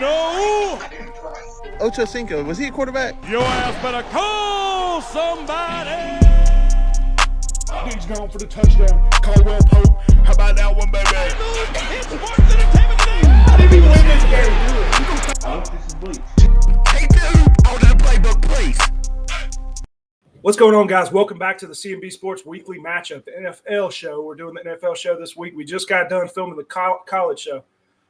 no. Ocho Cinco, was he a quarterback? Your ass better call somebody. He's gone for the touchdown. Caldwell Pope. How about that one, baby? It's Sports Entertainment today. How did he win this game? I hope this is bleach. Take the hoop out of the playbook, please. What's going on, guys? Welcome back to the C&BSports weekly matchup, the NFL show. We're doing the NFL show this week. We just got done filming the college show.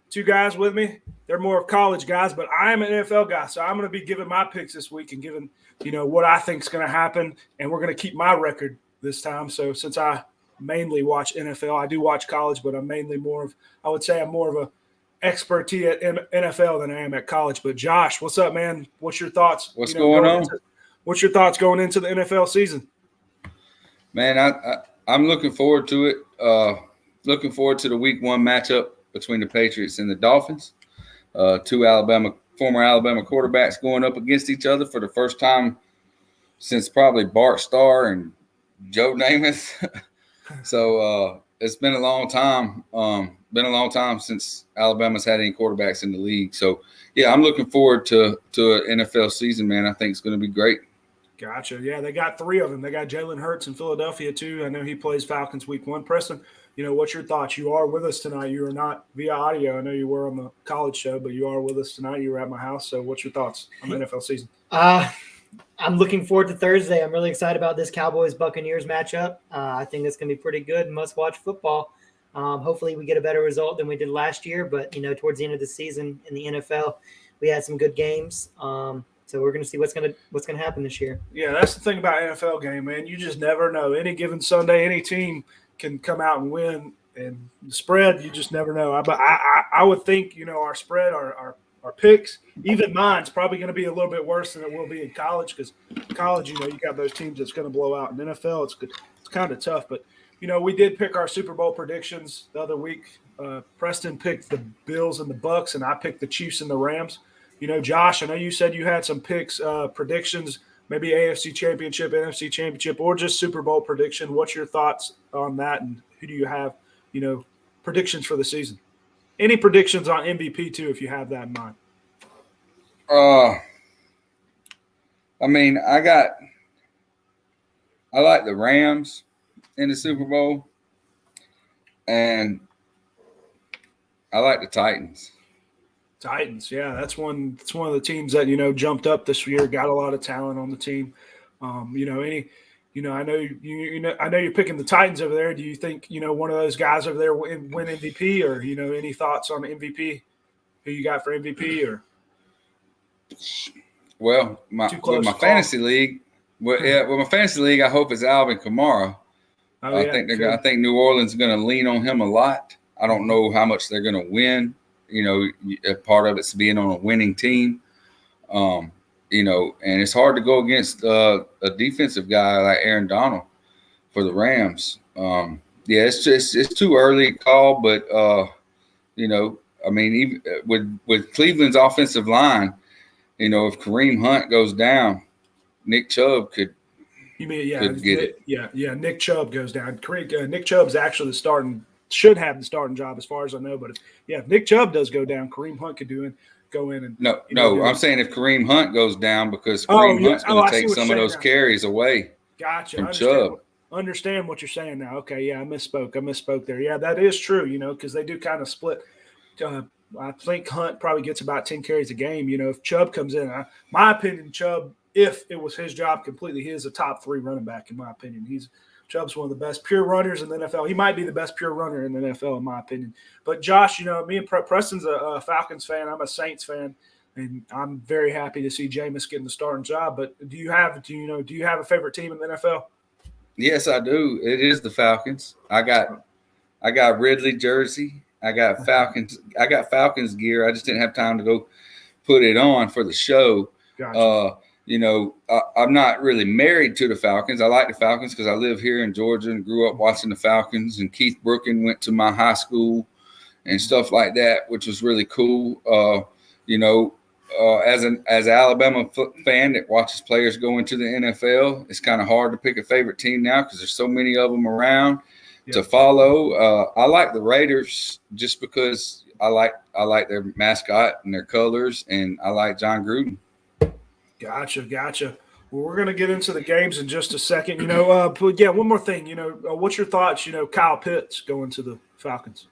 Two guys with me. They're more of college guys, but I am an NFL guy, so I'm going to be giving my picks this week and giving, what I think is going to happen, and we're going to keep my record this time. So since I mainly watch NFL, I do watch college, but I'm mainly I would say I'm more of a expertise at NFL than I am at college. But Josh, what's up, man? What's your thoughts? What's going on? What's your thoughts going into the NFL season? Man, I'm looking forward to it. Looking forward to the week one matchup between the Patriots and the Dolphins. Two former Alabama quarterbacks going up against each other for the first time since probably Bart Starr and Joe Namath. So it's been a long time. Been a long time since Alabama's had any quarterbacks in the league. So yeah, I'm looking forward to an NFL season, man. I think it's going to be great. Gotcha. Yeah, they got three of them. They got Jalen Hurts in Philadelphia too. I know he plays Falcons week one. Preston, what's your thoughts? You are with us tonight. You are not via audio. I know you were on the college show, but you are with us tonight. You were at my house. So what's your thoughts on the NFL season? I'm looking forward to Thursday. I'm really excited about this Cowboys-Buccaneers matchup. I think it's going to be pretty good, must-watch football. Hopefully we get a better result than we did last year, but, towards the end of the season in the NFL, we had some good games. So we're going to see what's going to happen this year. Yeah, that's the thing about NFL game, man. You just never know. Any given Sunday, any team can come out and win. And the spread, you just never know. But I would think, our spread, our picks, even mine's probably going to be a little bit worse than it will be in college because college, you got those teams that's going to blow out. In NFL, it's good. It's kind of tough. But, we did pick our Super Bowl predictions the other week. Preston picked the Bills and the Bucks, and I picked the Chiefs and the Rams. Josh, I know you said you had some picks, predictions, maybe AFC Championship, NFC Championship, or just Super Bowl prediction. What's your thoughts on that, and who do you have, predictions for the season? Any predictions on MVP, too, if you have that in mind? I like the Rams in the Super Bowl, and I like the Titans. Titans, yeah, that's one of the teams that jumped up this year, got a lot of talent on the team. I know you're picking the Titans over there. Do you think one of those guys over there win MVP, or any thoughts on MVP? Who you got for MVP? Or well, my fantasy league, with my fantasy league, I hope it's Alvin Kamara. I think New Orleans is going to lean on him a lot. I don't know how much they're going to win. Part of it's being on a winning team. And it's hard to go against a defensive guy like Aaron Donald for the Rams. It's too early to call, but even with Cleveland's offensive line, if Kareem Hunt goes down, Nick Chubb could. You mean could get it? Yeah. Nick Chubb goes down. Nick Chubb's actually should have the starting job as far as I know. But if Nick Chubb does go down, Kareem Hunt could go in and I'm saying if Kareem Hunt goes down because Kareem Hunt's going to take some of those carries away. Gotcha. From Chubb. Understand what you're saying now. Okay, yeah, I misspoke there. Yeah, that is true. Because they do kind of split. I think Hunt probably gets about 10 carries a game. If Chubb comes in, my opinion, Chubb, if it was his job completely, he is a top 3 running back in my opinion. Chubb's one of the best pure runners in the NFL. He might be the best pure runner in the NFL, in my opinion. But Josh, me and Preston's a Falcons fan. I'm a Saints fan, and I'm very happy to see Jameis getting the starting job. But do you have a favorite team in the NFL? Yes, I do. It is the Falcons. I got Ridley jersey. I got Falcons. I got Falcons gear. I just didn't have time to go put it on for the show. Gotcha. I'm not really married to the Falcons. I like the Falcons because I live here in Georgia and grew up watching the Falcons. And Keith Brooken went to my high school and stuff like that, which was really cool. As an Alabama fan that watches players go into the NFL, it's kind of hard to pick a favorite team now because there's so many of them around to follow. I like the Raiders just because I like their mascot and their colors, and I like John Gruden. Gotcha. Well, we're going to get into the games in just a second. But yeah, one more thing. What's your thoughts? Kyle Pitts going to the Falcons.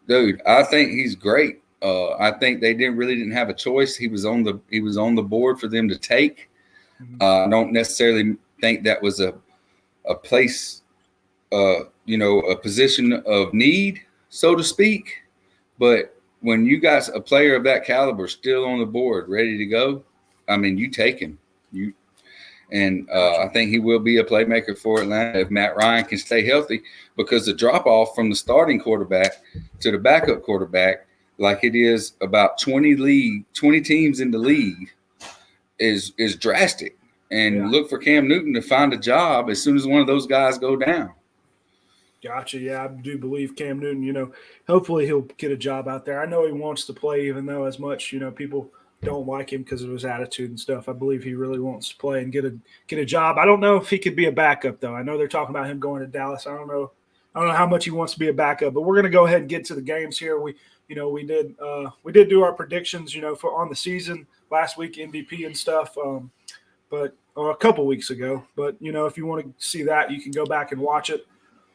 Dude, I think he's great. I think they didn't have a choice. He was on the board for them to take. I don't necessarily think that was a place, a position of need, so to speak. But when you got a player of that caliber still on the board, ready to go, I mean, you take him. I think he will be a playmaker for Atlanta if Matt Ryan can stay healthy, because the drop off from the starting quarterback to the backup quarterback, like it is about 20 teams in the league, is drastic. And look for Cam Newton to find a job as soon as one of those guys go down. Gotcha. Yeah, I do believe Cam Newton, hopefully he'll get a job out there. I know he wants to play, even though as much, people don't like him because of his attitude and stuff. I believe he really wants to play and get a job. I don't know if he could be a backup, though. I know they're talking about him going to Dallas. I don't know how much he wants to be a backup, but we're going to go ahead and get to the games here. We did do our predictions, for on the season last week, MVP and stuff, but a couple weeks ago. But if you want to see that, you can go back and watch it.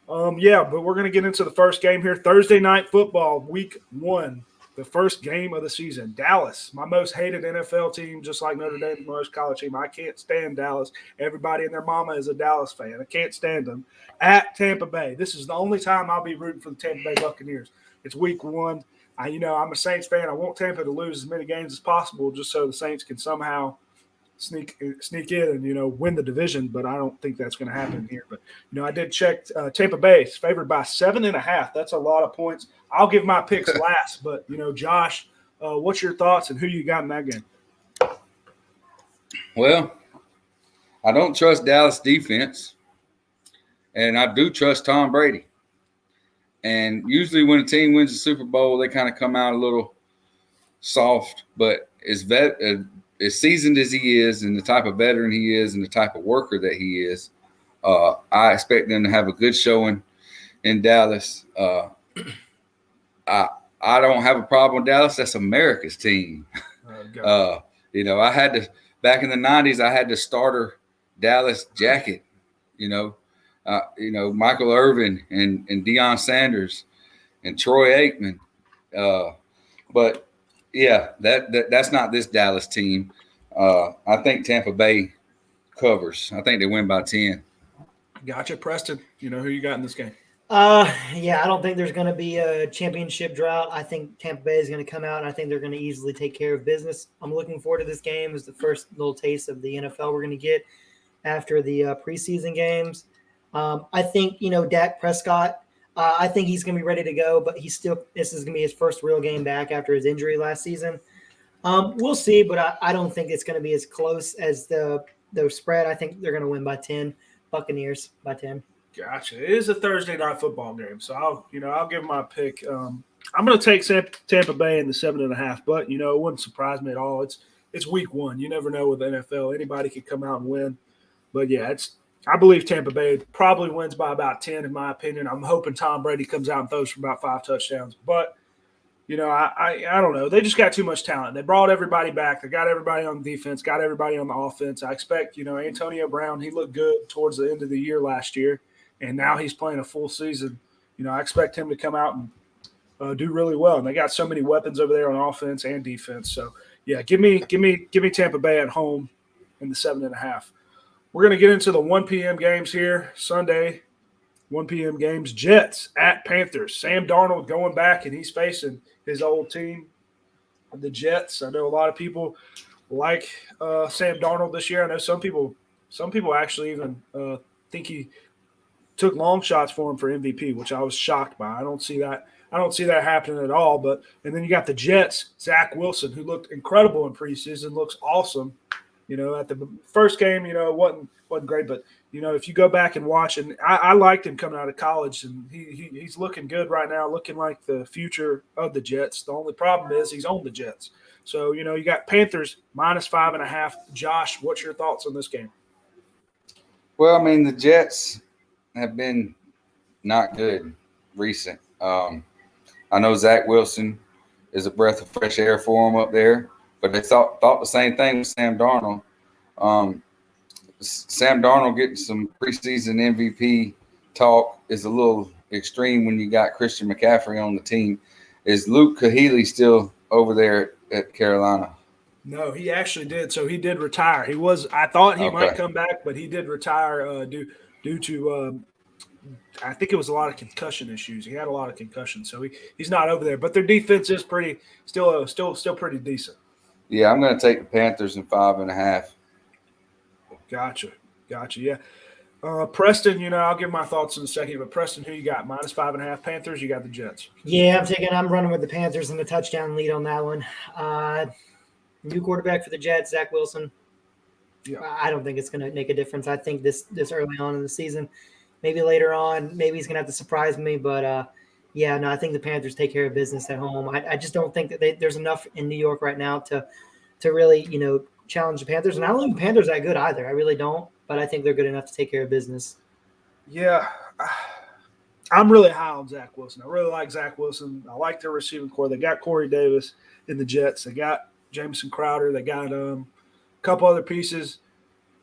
But we're going to get into the first game here. Thursday night football, week 1. The first game of the season. Dallas, my most hated NFL team, just like Notre Dame, my most college team. I can't stand Dallas. Everybody and their mama is a Dallas fan. I can't stand them. At Tampa Bay. This is the only time I'll be rooting for the Tampa Bay Buccaneers. It's week 1. I'm a Saints fan. I want Tampa to lose as many games as possible just so the Saints can somehow sneak in and, win the division, but I don't think that's going to happen here. But, I did check Tampa Bay is favored by 7.5. That's a lot of points. I'll give my picks last, but, Josh, what's your thoughts and who you got in that game? Well, I don't trust Dallas defense, and I do trust Tom Brady. And usually when a team wins the Super Bowl, they kind of come out a little soft, but as seasoned as he is and the type of veteran he is and the type of worker that he is, I expect them to have a good showing in Dallas. I don't have a problem with Dallas. That's America's team. I had to – back in the 90s, I had the starter Dallas jacket, Michael Irvin and Deion Sanders and Troy Aikman. But – yeah, that's not this Dallas team. I think Tampa Bay covers. I think they win by 10. Gotcha. Preston, who you got in this game? I don't think there's going to be a championship drought. I think Tampa Bay is going to come out, and I think they're going to easily take care of business. I'm looking forward to this game. It's the first little taste of the NFL we're going to get after the preseason games. I think, Dak Prescott, I think he's going to be ready to go, but this is going to be his first real game back after his injury last season. We'll see, but I don't think it's going to be as close as the spread. I think they're going to win by 10, Buccaneers by 10. Gotcha. It is a Thursday night football game, so I'll give my pick. I'm going to take Tampa Bay in the 7.5, but it wouldn't surprise me at all. It's week 1. You never know with the NFL. Anybody could come out and win, but yeah, I believe Tampa Bay probably wins by about 10, in my opinion. I'm hoping Tom Brady comes out and throws for about 5 touchdowns. But, I don't know. They just got too much talent. They brought everybody back. They got everybody on defense, got everybody on the offense. I expect, Antonio Brown, he looked good towards the end of the year last year, and now he's playing a full season. I expect him to come out and do really well. And they got so many weapons over there on offense and defense. So, yeah, give me Tampa Bay at home in the 7.5. We're going to get into the 1 p.m. games here, Sunday, 1 p.m. games. Jets at Panthers. Sam Darnold going back, and he's facing his old team, the Jets. I know a lot of people like Sam Darnold this year. I know some people actually even think he took long shots for him for MVP, which I was shocked by. I don't see that happening at all. And then you got the Jets, Zach Wilson, who looked incredible in preseason, looks awesome. At the first game, it wasn't great, but if you go back and watch, and I liked him coming out of college, and he's looking good right now, looking like the future of the Jets. The only problem is he's on the Jets. So, you got Panthers minus 5.5. Josh, what's your thoughts on this game? Well, I mean, the Jets have been not good recent. I I know Zach Wilson is a breath of fresh air for him up there, but they thought the same thing with Sam Darnold. Sam Darnold getting some preseason MVP talk is a little extreme when you got Christian McCaffrey on the team. Is Luke Kuechly still over there at Carolina? No, he actually did. So he did retire. I thought he might Okay. come back, but he did retire due to I think it was a lot of concussion issues. He had a lot of concussions, so he's not over there. But their defense is still pretty decent. Yeah, I'm going to take the Panthers in 5.5. Gotcha. Yeah. Preston, I'll give my thoughts in a second, but Preston, who you got? -5.5 Panthers, you got the Jets. Yeah, I'm running with the Panthers in the touchdown lead on that one. New quarterback for the Jets, Zach Wilson. Yeah. I don't think it's going to make a difference. I think this early on in the season, maybe later on, maybe he's going to have to surprise me. But, I think the Panthers take care of business at home. I just don't think that there's enough in New York right now to really, challenge the Panthers. And I don't think the Panthers are that good either. I really don't. But I think they're good enough to take care of business. Yeah. I'm really high on Zach Wilson. I really like Zach Wilson. I like their receiving core. They got Corey Davis in the Jets. They got Jamison Crowder. They got a couple other pieces.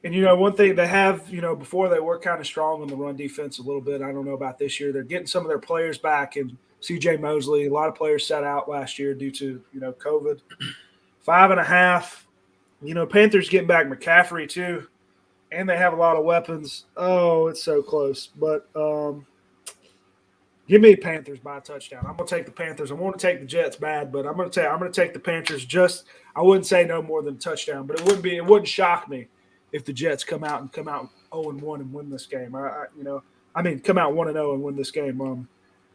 And, one thing they have, before they were kind of strong on the run defense a little bit. I don't know about this year. They're getting some of their players back. And C.J. Mosley, a lot of players sat out last year due to, COVID. 5.5. Panthers getting back McCaffrey too. And they have a lot of weapons. Oh, it's so close. But give me Panthers by a touchdown. I'm going to take the Panthers. I want to take the Jets bad, but I'm going to take the Panthers I wouldn't say no more than a touchdown, but it wouldn't shock me if the Jets come out 0-1 and win this game. Come out 1-0 and win this game.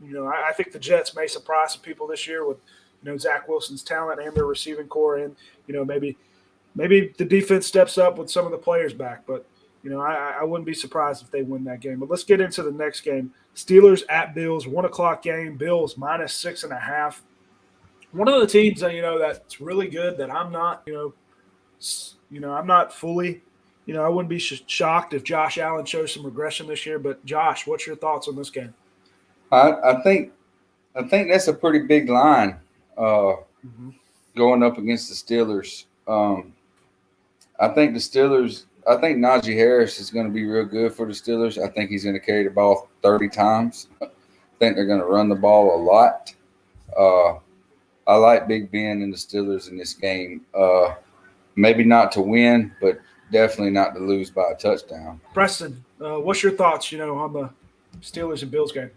I think the Jets may surprise some people this year with, Zach Wilson's talent and their receiving core, and, maybe the defense steps up with some of the players back, but I wouldn't be surprised if they win that game. But let's get into the next game. Steelers at Bills, 1:00 game. Bills -6.5. One of the teams that that's really good that I'm not I'm not fully I wouldn't be shocked if Josh Allen shows some regression this year. But Josh, what's your thoughts on this game? I think that's a pretty big line going up against the Steelers. I think Najee Harris is going to be real good for the Steelers. I think he's going to carry the ball 30 times. I think they're going to run the ball a lot. I like Big Ben and the Steelers in this game. Maybe not to win, but definitely not to lose by a touchdown. Preston, what's your thoughts, on the Steelers and Bills game?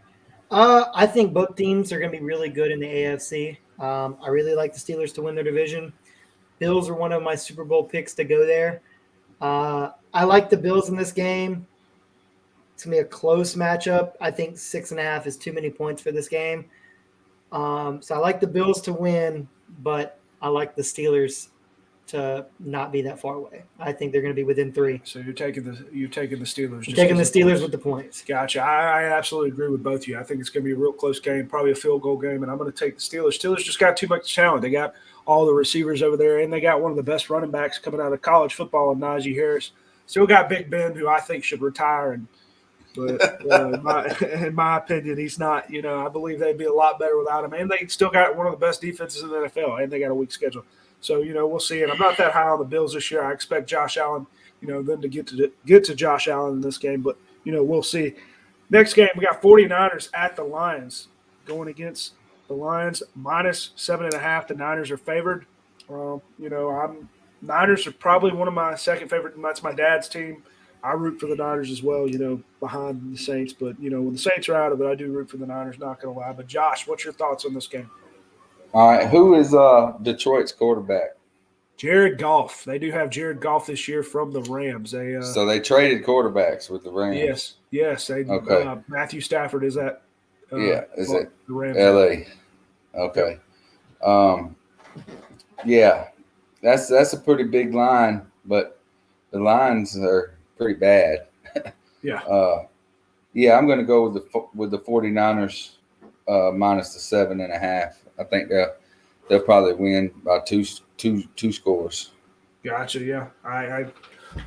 I think both teams are going to be really good in the AFC. I really like the Steelers to win their division. Bills are one of my Super Bowl picks to go there. I like the Bills in this game. It's going to be a close matchup. I think 6.5 is too many points for this game. So I like the Bills to win, but I like the Steelers to not be that far away. I think they're going to be within 3. So you're taking the Steelers. I'm taking the Steelers with the points. Gotcha. I absolutely agree with both of you. I think it's going to be a real close game, probably a field goal game, and I'm going to take the Steelers. Steelers just got too much talent. They got all the receivers over there, and they got one of the best running backs coming out of college football in Najee Harris. Still got Big Ben, who I think should retire, but in my opinion, he's not. I believe they'd be a lot better without him, and they still got one of the best defenses in the NFL, and they got a weak schedule. So we'll see. And I'm not that high on the Bills this year. I expect Josh Allen, them to get to Josh Allen in this game, but we'll see. Next game, we got 49ers at the Lions going against the Lions -7.5. The Niners are favored. Niners are probably one of my second favorite. That's my dad's team. I root for the Niners as well, behind the Saints. But, when the Saints are out of it, I do root for the Niners, not going to lie. But, Josh, what's your thoughts on this game? All right, who is Detroit's quarterback? Jared Goff. They do have Jared Goff this year from the Rams. So they traded quarterbacks with the Rams. Yes. They, okay. Matthew Stafford is at is it the Rams? L.A.? Okay. That's a pretty big line, but the lines are pretty bad. Yeah. I'm going to go with the 49ers minus the 7.5. I think they'll probably win by two scores. Gotcha. Yeah,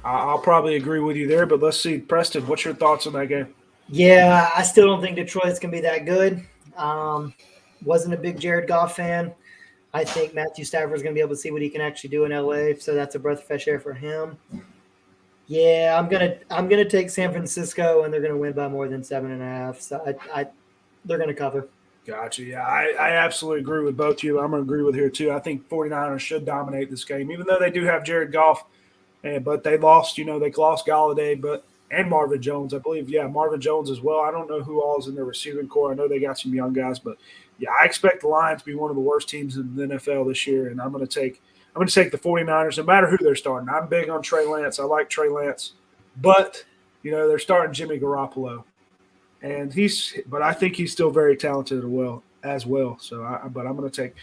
I'll probably agree with you there. But let's see, Preston, what's your thoughts on that game? Yeah, I still don't think Detroit's gonna be that good. wasn't a big Jared Goff fan. I think Matthew Stafford is going to be able to see what he can actually do in LA, so that's a breath of fresh air for him. Yeah, I'm gonna take San Francisco, and they're gonna win by more than 7.5. So they're gonna cover. Gotcha. Yeah, I absolutely agree with both of you. I'm going to agree with here, too. I think 49ers should dominate this game, even though they do have Jared Goff. But they lost, they lost Galladay and Marvin Jones, I believe. Yeah, Marvin Jones as well. I don't know who all is in their receiving core. I know they got some young guys. But, yeah, I expect the Lions to be one of the worst teams in the NFL this year. And I'm going to take the 49ers, no matter who they're starting. I'm big on Trey Lance. I like Trey Lance. But, they're starting Jimmy Garoppolo. But I think he's still very talented as well. So, I'm going to take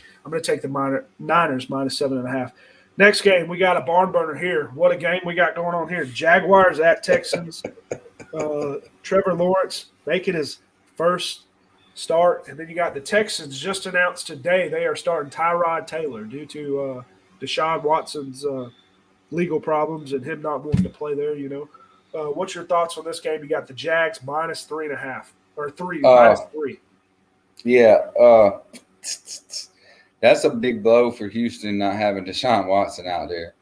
the Niners minus 7.5. Next game, we got a barn burner here. What a game we got going on here! Jaguars at Texans. Trevor Lawrence making his first start, and then you got the Texans just announced today they are starting Tyrod Taylor due to Deshaun Watson's legal problems and him not wanting to play there. What's your thoughts on this game? You got the Jags minus 3.5 or minus 3. Yeah, that's a big blow for Houston not having Deshaun Watson out there.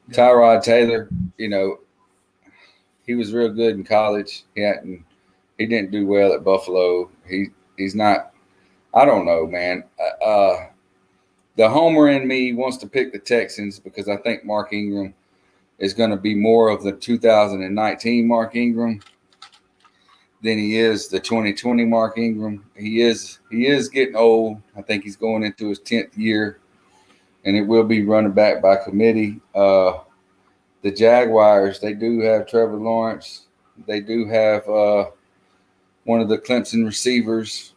Yeah. Tyrod Taylor, he was real good in college. He didn't do well at Buffalo. He's not. I don't know, man. The homer in me wants to pick the Texans because I think Mark Ingram is going to be more of the 2019 Mark Ingram than he is the 2020 Mark Ingram. He is getting old. I think he's going into his 10th year, and it will be running back by committee. The Jaguars, they do have Trevor Lawrence. They do have one of the Clemson receivers.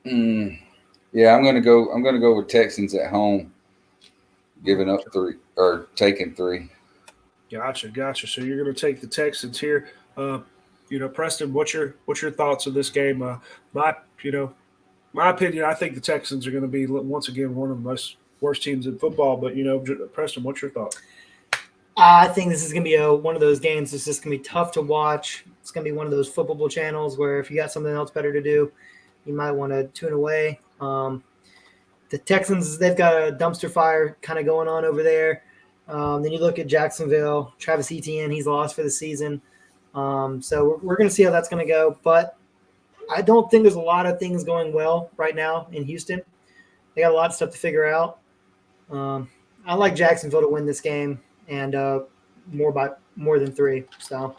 Yeah, I'm gonna go with Texans at home, giving up 3 or taking 3. Gotcha. So you're gonna take the Texans here. Preston, what's your thoughts on this game? My opinion, I think the Texans are going to be once again one of the worst teams in football. But Preston, what's your thought? I think this is going to be one of those games. It's just going to be tough to watch. It's going to be one of those football channels where if you got something else better to do, you might want to tune away. The Texans, they've got a dumpster fire kind of going on over there. Then you look at Jacksonville, Travis Etienne, he's lost for the season. So we're going to see how that's going to go. But I don't think there's a lot of things going well right now in Houston. They got a lot of stuff to figure out. I like Jacksonville to win this game and more than 3. So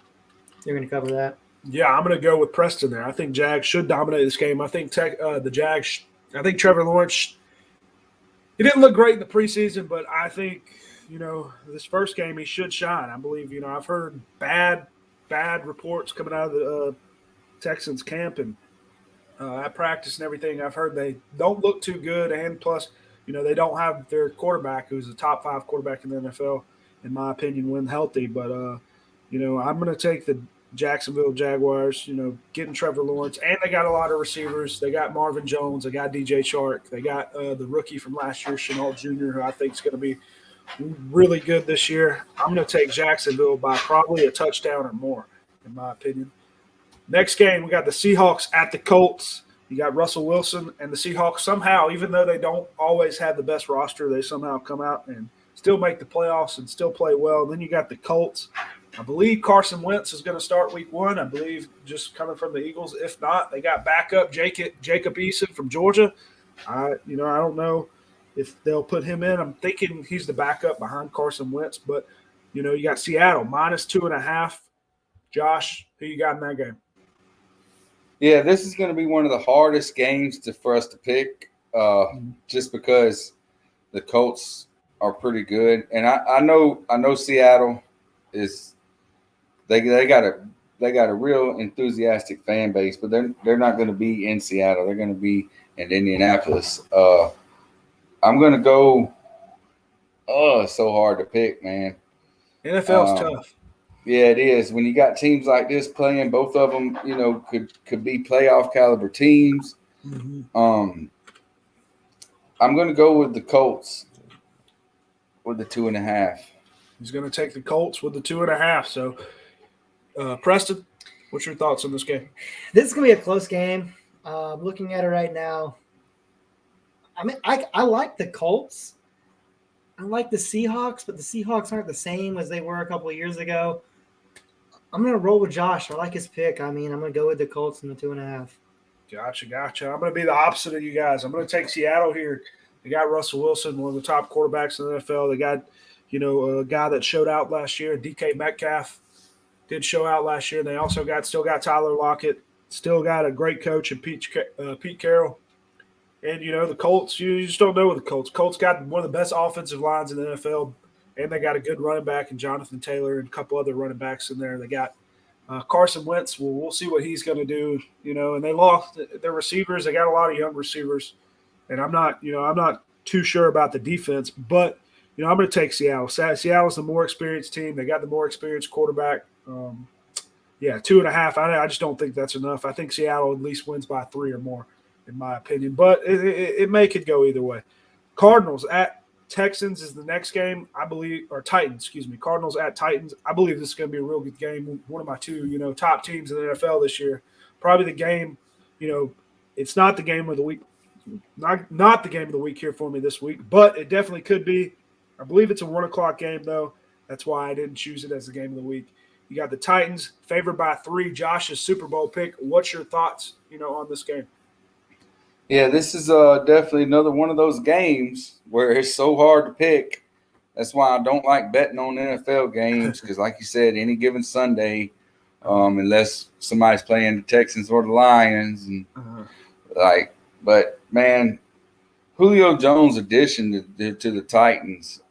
they're going to cover that. Yeah, I'm going to go with Preston there. I think Jags should dominate this game. I think the Jags. I think Trevor Lawrence. He didn't look great in the preseason, but I think this first game he should shine. I believe I've heard bad reports coming out of the Texans camp and at practice and everything. I've heard they don't look too good, and plus, they don't have their quarterback, who's a top 5 quarterback in the NFL, in my opinion, when healthy. But I'm going to take the Jacksonville Jaguars. Getting Trevor Lawrence, and they got a lot of receivers. They got Marvin Jones, they got DJ Chark, they got the rookie from last year, Shenault Jr., who I think is going to be really good this year. I'm going to take Jacksonville by probably a touchdown or more, in my opinion. Next game, we got the Seahawks at the Colts. You got Russell Wilson, and the Seahawks somehow, even though they don't always have the best roster, they somehow come out and still make the playoffs and still play well. Then you got the Colts. I believe Carson Wentz is going to start week 1. I believe just coming from the Eagles. If not, they got backup Jacob Eason from Georgia. I don't know if they'll put him in. I'm thinking he's the backup behind Carson Wentz. But, you got Seattle minus 2.5. Josh, who you got in that game? Yeah, this is going to be one of the hardest games for us to pick just because the Colts are pretty good. And I know Seattle is they got a real enthusiastic fan base, but they're not going to be in Seattle. They're going to be in Indianapolis. I'm going to go it's so hard to pick, man. NFL's tough. Yeah, it is. When you got teams like this playing, both of them, could be playoff caliber teams. Mm-hmm. I'm going to go with the Colts with the 2.5. He's going to take the Colts with the 2.5. So, Preston, what's your thoughts on this game? This is going to be a close game. Looking at it right now, I mean, I like the Colts. I like the Seahawks, but the Seahawks aren't the same as they were a couple of years ago. I'm going to roll with Josh. I like his pick. I mean, I'm going to go with the Colts in the 2.5. Gotcha. I'm going to be the opposite of you guys. I'm going to take Seattle here. They got Russell Wilson, one of the top quarterbacks in the NFL. They got, a guy that showed out last year, DK Metcalf, did show out last year. They also still got Tyler Lockett, still got a great coach in Pete Carroll. And, the Colts, you just don't know with the Colts. Colts got one of the best offensive lines in the NFL, and they got a good running back in Jonathan Taylor and a couple other running backs in there. They got Carson Wentz. We'll see what he's going to do, and they lost their receivers. They got a lot of young receivers, and I'm not too sure about the defense, but, I'm going to take Seattle. Seattle's the more experienced team. They got the more experienced quarterback. 2.5. I just don't think that's enough. I think Seattle at least wins by 3 or more, in my opinion. But it could go either way. Cardinals at Texans is the next game, I believe, or Titans, excuse me. Cardinals at Titans. I believe this is going to be a real good game. One of my two, top teams in the NFL this year. Probably the game, it's not the game of the week. Not the game of the week here for me this week, but it definitely could be. I believe it's a 1 o'clock game, though. That's why I didn't choose it as the game of the week. You got the Titans favored by 3. Josh's Super Bowl pick. What's your thoughts, on this game? Yeah, this is definitely another one of those games where it's so hard to pick. That's why I don't like betting on NFL games because, like you said, any given Sunday, unless somebody's playing the Texans or the Lions, and but man, Julio Jones' addition to the Titans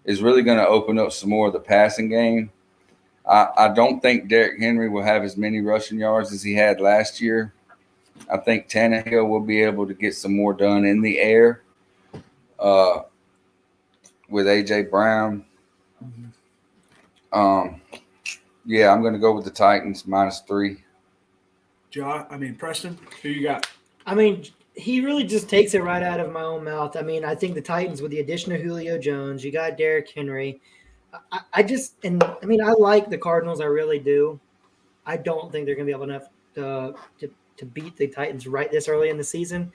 is really going to open up some more of the passing game. I don't think Derrick Henry will have as many rushing yards as he had last year. I think Tannehill will be able to get some more done in the air with A.J. Brown. I'm going to go with the Titans -3. Preston, who you got? I mean, he really just takes it right out of my own mouth. I mean, I think the Titans, with the addition of Julio Jones, you got Derrick Henry. I like the Cardinals. I really do. I don't think they're going to be able enough to beat the Titans right this early in the season.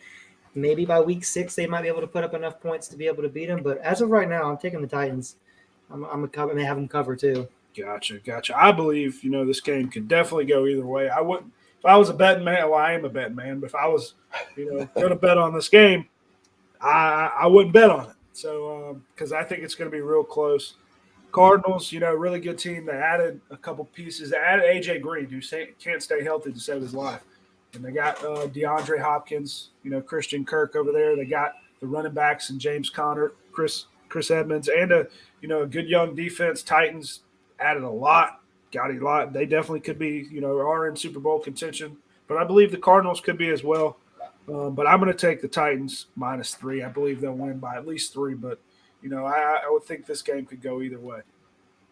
Maybe by week 6 they might be able to put up enough points to be able to beat them. But as of right now, I'm taking the Titans. I'm going to have them cover too. Gotcha. I believe this game could definitely go either way. I wouldn't. If I was a betting man, well, I am a betting man. But if I was, going to bet on this game, I wouldn't bet on it. So because I think it's going to be real close. Cardinals, really good team. They added a couple pieces. They added A.J. Green, who can't stay healthy to save his life. And they got DeAndre Hopkins, Christian Kirk over there. They got the running backs and James Conner, Chris Edmonds, and a good young defense. Titans added a lot, got a lot. They definitely could be, are in Super Bowl contention. But I believe the Cardinals could be as well. But I'm going to take the Titans -3. I believe they'll win by at least 3. But, I would think this game could go either way.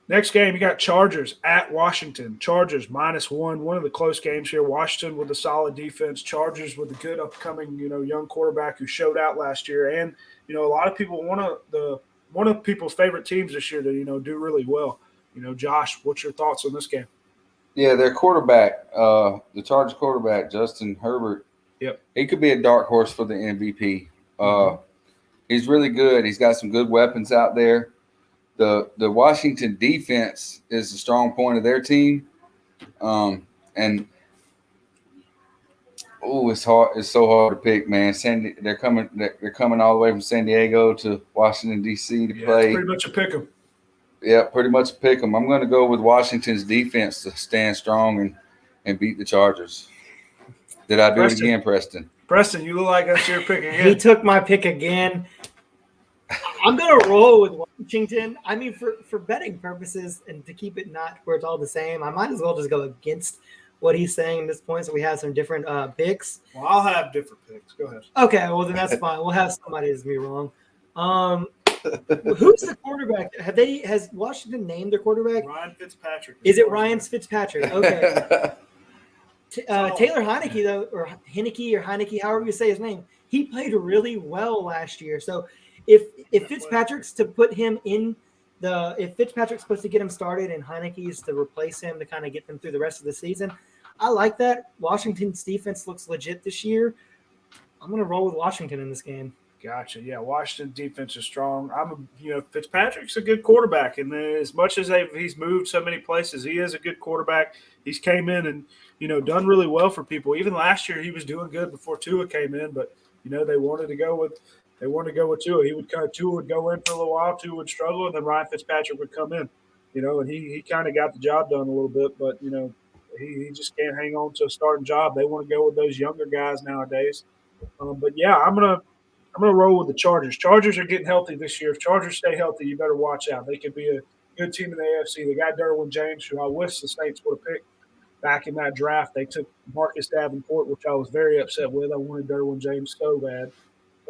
Next game, you got Chargers at Washington. Chargers -1, one of the close games here. Washington with a solid defense. Chargers with a good upcoming, young quarterback who showed out last year. And, a lot of people, one of people's favorite teams this year to, do really well. Josh, what's your thoughts on this game? Yeah, their quarterback, the Chargers quarterback, Justin Herbert. Yep. He could be a dark horse for the MVP. He's really good. He's got some good weapons out there. The Washington defense is a strong point of their team. It's hard. It's so hard to pick, man. They're coming all the way from San Diego to Washington, D.C. to play. It's pretty much a pick 'em. Yeah, pretty much a pick 'em. I'm going to go with Washington's defense to stand strong and beat the Chargers. Did I do it again, Preston? Preston, you look like that's your pick again. He took my pick again. I'm going to roll with Washington. I mean, for betting purposes and to keep it not where it's all the same, I might as well just go against what he's saying at this point so we have some different picks. Well, I'll have different picks. Go ahead. Okay, well, then that's fine. We'll have somebody that's me wrong. Who's the quarterback? Has Washington named their quarterback? Ryan Fitzpatrick. Is it Ryan Fitzpatrick? Okay. Taylor Heineke, though, or Heineke, however you say his name, he played really well last year. So if Fitzpatrick's to put him in if Fitzpatrick's supposed to get him started and Heineke's to replace him to kind of get them through the rest of the season, I like that. Washington's defense looks legit this year. I'm going to roll with Washington in this game. Gotcha. Yeah, Washington defense is strong. Fitzpatrick's a good quarterback, and as much as he's moved so many places, he is a good quarterback. He's came in and done really well for people. Even last year, he was doing good before Tua came in, but they wanted to go with Tua. Tua would go in for a little while, Tua would struggle, and then Ryan Fitzpatrick would come in. And he kind of got the job done a little bit, but he just can't hang on to a starting job. They want to go with those younger guys nowadays. But yeah, I'm gonna roll with the Chargers. Chargers are getting healthy this year. If Chargers stay healthy, you better watch out. They could be a good team in the AFC. They got Derwin James, who I wish the Saints would have picked back in that draft. They took Marcus Davenport, which I was very upset with. I wanted Derwin James so bad.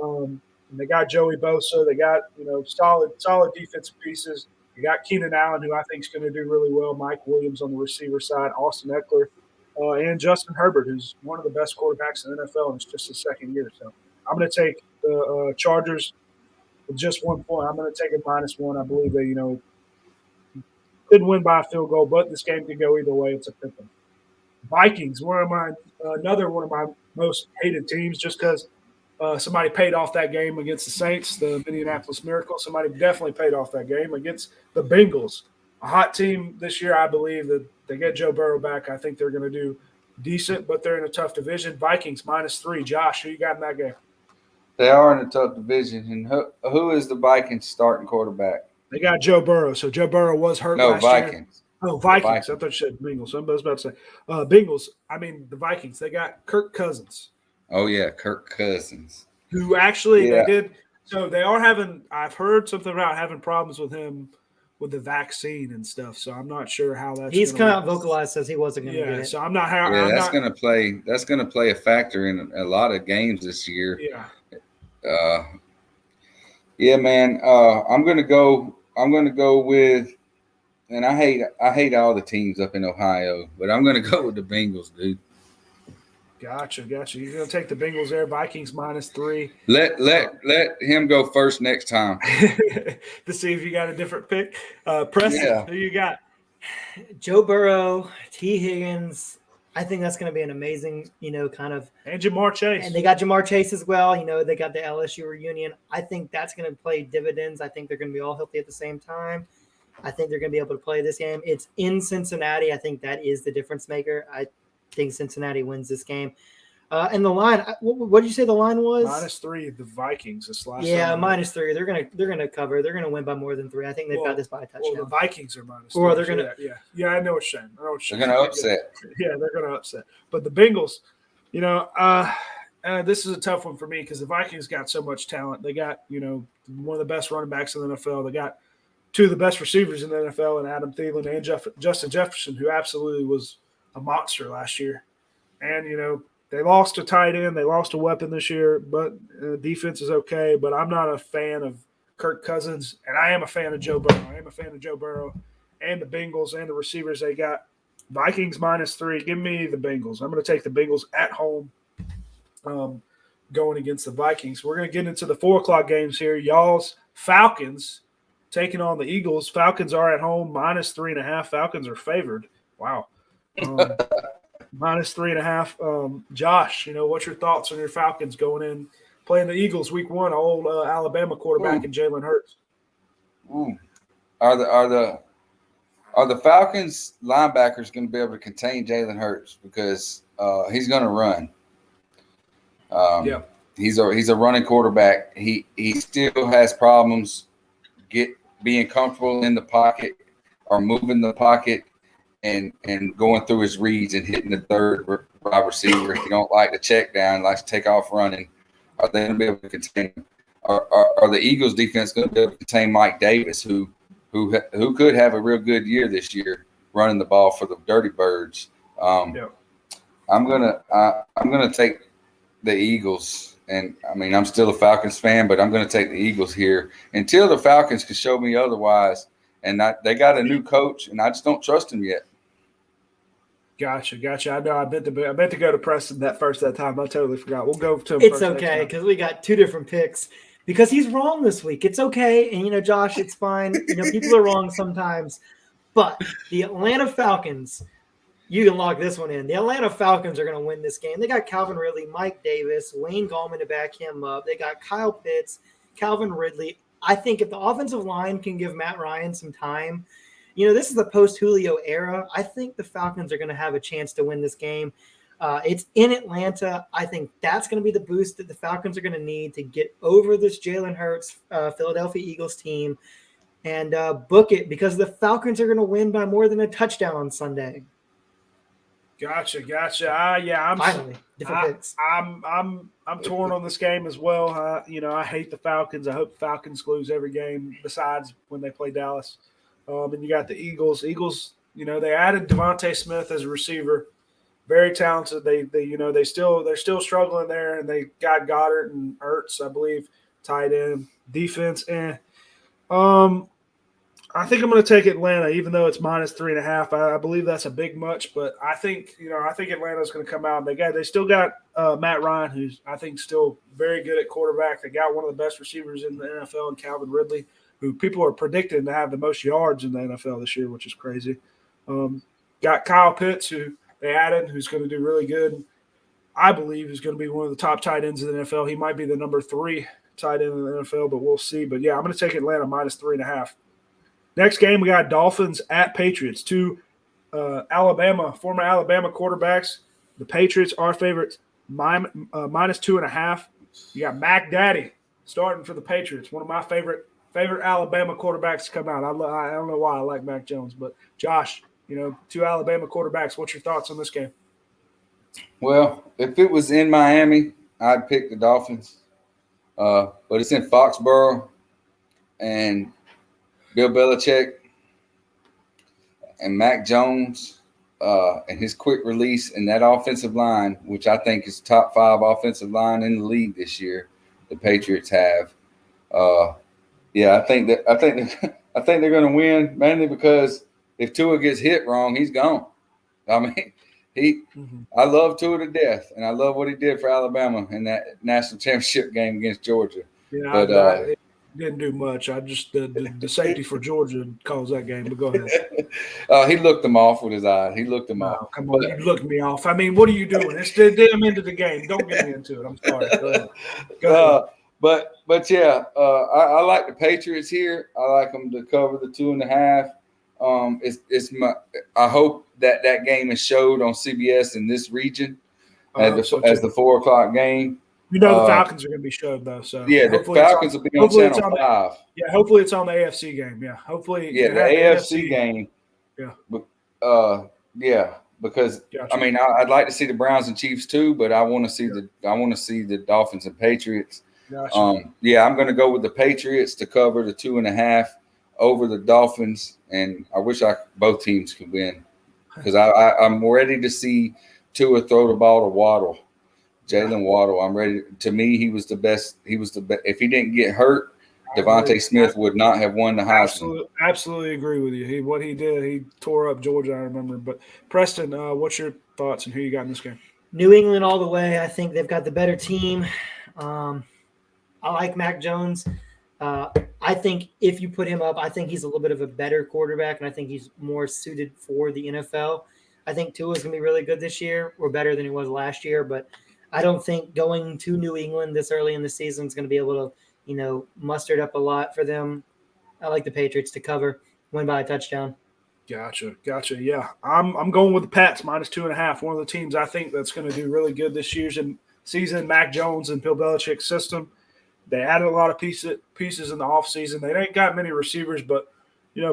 And they got Joey Bosa. They got solid defensive pieces. You got Keenan Allen, who I think is going to do really well. Mike Williams on the receiver side, Austin Eckler, and Justin Herbert, who's one of the best quarterbacks in the NFL, and it's just his second year. So I'm going to take the Chargers with just 1 point. I'm going to take a -1. I believe they, could win by a field goal, but this game could go either way. It's a pick 'em. Vikings, another one of my most hated teams, just because somebody paid off that game against the Saints, the Minneapolis Miracle. Somebody definitely paid off that game against the Bengals, a hot team this year. I believe that they get Joe Burrow back. I think they're going to do decent, but they're in a tough division. Vikings -3. Josh, who you got in that game? They are in a tough division. And who is the Vikings starting quarterback? They got Joe Burrow. So Joe Burrow was hurt last Vikings. year. Oh, Vikings. I thought you said Bengals. I was about to say Bengals. The Vikings. They got Kirk Cousins. Oh, yeah, Kirk Cousins. Who actually they did. So they are having – I've heard something about having problems with him with the vaccine and stuff. So I'm not sure how that's He's come out vocalized says he wasn't going to get it. So I'm not – that's going to play – that's going to play a factor in a lot of games this year. Yeah. Man. I'm gonna go with, and I hate all the teams up in Ohio, but I'm gonna go with the Bengals, dude. Gotcha. You're gonna take the Bengals there. Vikings -3. Let him go first next time to see if you got a different pick. Preston, who you got? Joe Burrow, T. Higgins. I think that's going to be an amazing, kind of – and Jamar Chase. And they got Jamar Chase as well. They got the LSU reunion. I think that's going to play dividends. I think they're going to be all healthy at the same time. I think they're going to be able to play this game. It's in Cincinnati. I think that is the difference maker. I think Cincinnati wins this game. And the line, what did you say the line was? -3, the Vikings. This last -3. They're gonna cover. They're gonna win by more than 3. I think they've got this by a touchdown. Well, the Vikings are -3. Or they're gonna. Yeah. I know what you're saying. They're gonna upset. Yeah, they're gonna upset. But the Bengals, this is a tough one for me because the Vikings got so much talent. They got one of the best running backs in the NFL. They got 2 of the best receivers in the NFL, and Adam Thielen and Justin Jefferson, who absolutely was a monster last year. And they lost a tight end. They lost a weapon this year, but defense is okay. But I'm not a fan of Kirk Cousins, and I am a fan of Joe Burrow. And the Bengals and the receivers they got. Vikings -3. Give me the Bengals. I'm going to take the Bengals at home going against the Vikings. We're going to get into the 4 o'clock games here. Y'all's Falcons taking on the Eagles. Falcons are at home, -3.5. Falcons are favored. Wow. -3.5. Josh, what's your thoughts on your Falcons going in playing the Eagles week 1? Old Alabama quarterback and Jalen Hurts. Are the Falcons linebackers going to be able to contain Jalen Hurts because he's going to run? He's a running quarterback. He still has problems being comfortable in the pocket or moving the pocket. And going through his reads and hitting the third wide receiver. He don't like to check down, likes to take off running. Are they going to be able to contain him? Are the Eagles defense going to be able to contain Mike Davis, who could have a real good year this year running the ball for the Dirty Birds? I'm gonna take the Eagles, and I'm still a Falcons fan, but I'm going to take the Eagles here until the Falcons can show me otherwise. And they got a new coach, and I just don't trust him yet. Gotcha. I know I meant to go to Preston that time. I totally forgot. We'll go to him. It's okay because we got 2 different picks because he's wrong this week. It's okay. And, Josh, it's fine. People are wrong sometimes. But the Atlanta Falcons You can lock this one in. The Atlanta Falcons are going to win this game. They got Calvin Ridley, Mike Davis, Wayne Gallman to back him up. They got Kyle Pitts, Calvin Ridley. I think if the offensive line can give Matt Ryan some time, this is the post-Julio era. I think the Falcons are going to have a chance to win this game. It's in Atlanta. I think that's going to be the boost that the Falcons are going to need to get over this Jalen Hurts Philadelphia Eagles team and book it, because the Falcons are going to win by more than a touchdown on Sunday. Gotcha. Yeah, Finally, different picks. I'm torn on this game as well. I hate the Falcons. I hope the Falcons lose every game besides when they play Dallas. And you got the Eagles. Eagles, they added Devontae Smith as a receiver, very talented. They're still struggling there, and they got Goddard and Ertz, I believe, tight end. Defense, I think I'm going to take Atlanta, even though it's -3.5. I believe that's a big much, but I think Atlanta's going to come out. They still got Matt Ryan, who's I think still very good at quarterback. They got one of the best receivers in the NFL, in Calvin Ridley, who people are predicting to have the most yards in the NFL this year, which is crazy. Got Kyle Pitts, who they added, who's going to do really good. I believe he's going to be one of the top tight ends in the NFL. He might be the number 3 tight end in the NFL, but we'll see. But yeah, I'm going to take Atlanta -3.5. Next game, we got Dolphins at Patriots. Two former Alabama quarterbacks. The Patriots are favorites, -2.5. You got Mac Daddy starting for the Patriots. One of my favorite Alabama quarterbacks to come out. I don't know why I like Mac Jones, but Josh, 2 Alabama quarterbacks. What's your thoughts on this game? Well, if it was in Miami, I'd pick the Dolphins. But it's in Foxborough, and Bill Belichick and Mac Jones and his quick release and that offensive line, which I think is top 5 offensive line in the league this year, the Patriots have. I think they're going to win, mainly because if Tua gets hit wrong, he's gone. I mean, I love Tua to death, and I love what he did for Alabama in that national championship game against Georgia. Yeah, but I didn't do much. I just the safety for Georgia caused that game. But go ahead. He looked them off with his eye. He looked them off. Come on, you looked me off. I mean, what are you doing? It's the damn end of the game. Don't get me into it. I'm sorry. Go ahead. But yeah, I like the Patriots here. I like them to cover the 2.5. I hope that game is showed on CBS in this region as the 4:00 game. The Falcons are going to be showed though. So yeah, the Falcons will be on Channel 5. Yeah, hopefully it's on the AFC game. Yeah, hopefully. Yeah, the AFC game. Yeah. Because gotcha. I mean, I'd like to see the Browns and Chiefs too, but I want to see the Dolphins and Patriots. Gotcha. I'm going to go with the Patriots to cover the 2.5 over the Dolphins, and I wish both teams could win, because I'm ready to see Tua throw the ball to Waddle. Jalen Waddle, I'm ready. To me, he was the best. He was the best. If he didn't get hurt, Devontae Smith would not have won the Heisman. Absolutely agree with you. What he did, he tore up Georgia, I remember. But Preston, what's your thoughts on who you got in this game? New England all the way. I think they've got the better team. I like Mac Jones. I think if you put him up, I think he's a little bit of a better quarterback, and I think he's more suited for the NFL. I think Tua is going to be really good this year, or better than he was last year, but I don't think going to New England this early in the season is going to be able to, muster it up a lot for them. I like the Patriots to cover, win by a touchdown. Gotcha. Yeah, I'm going with the Pats -2.5. One of the teams I think that's going to do really good this year's season. Mac Jones and Bill Belichick's system. They added a lot of pieces in the offseason. They ain't got many receivers, but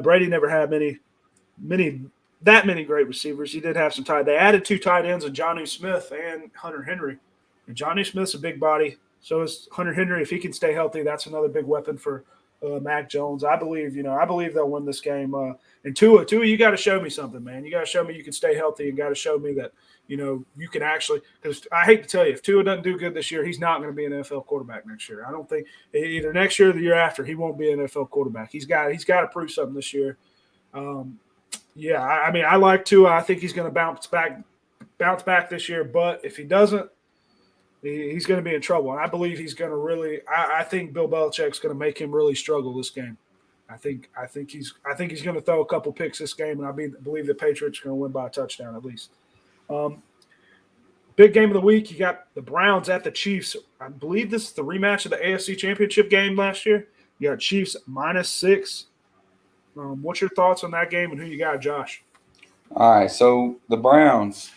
Brady never had that many great receivers. He did have some tight. They added 2 tight ends, Jonnu Smith and Hunter Henry. And Jonnu Smith's a big body, so is Hunter Henry. If he can stay healthy, that's another big weapon for Mac Jones. I believe they'll win this game. And Tua, you got to show me something, man. You got to show me you can stay healthy, and got to show me that you can actually. Because I hate to tell you, if Tua doesn't do good this year, he's not going to be an NFL quarterback next year. I don't think either next year or the year after he won't be an NFL quarterback. He's got to prove something this year. I mean, I like Tua. I think he's going to bounce back this year. But if he doesn't, he's going to be in trouble. And I believe he's going to really – I think Bill Belichick's going to make him really struggle this game. I think he's going to throw a couple picks this game, and I believe the Patriots are going to win by a touchdown at least. Big game of the week. You got the Browns at the Chiefs. I believe this is the rematch of the AFC Championship game last year. You got Chiefs -6. What's your thoughts on that game and who you got, Josh? All right, so the Browns,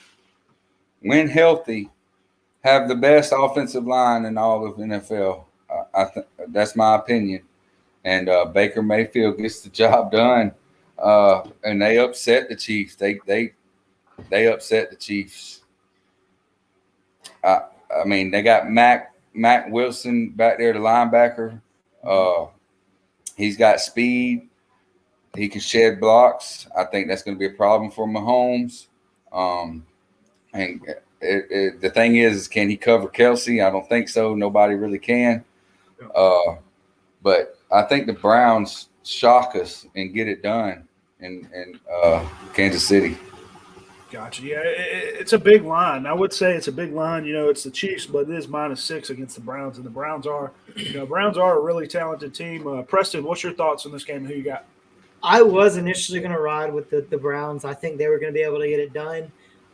when healthy, have the best offensive line in all of NFL. That's my opinion. And Baker Mayfield gets the job done, and they upset the Chiefs. They upset the Chiefs. I mean, they got Mac Wilson back there, the linebacker. He's got speed. He can shed blocks. I think that's going to be a problem for Mahomes. And the thing is, can he cover Kelsey? I don't think so. Nobody really can. But I think the Browns shock us and get it done in Kansas City. Gotcha. Yeah, it's a big line. I would say it's a big line. It's the Chiefs, but it is -6 against the Browns, and the Browns are a really talented team. Preston, what's your thoughts on this game? Who you got? I was initially going to ride with the Browns. I think they were going to be able to get it done,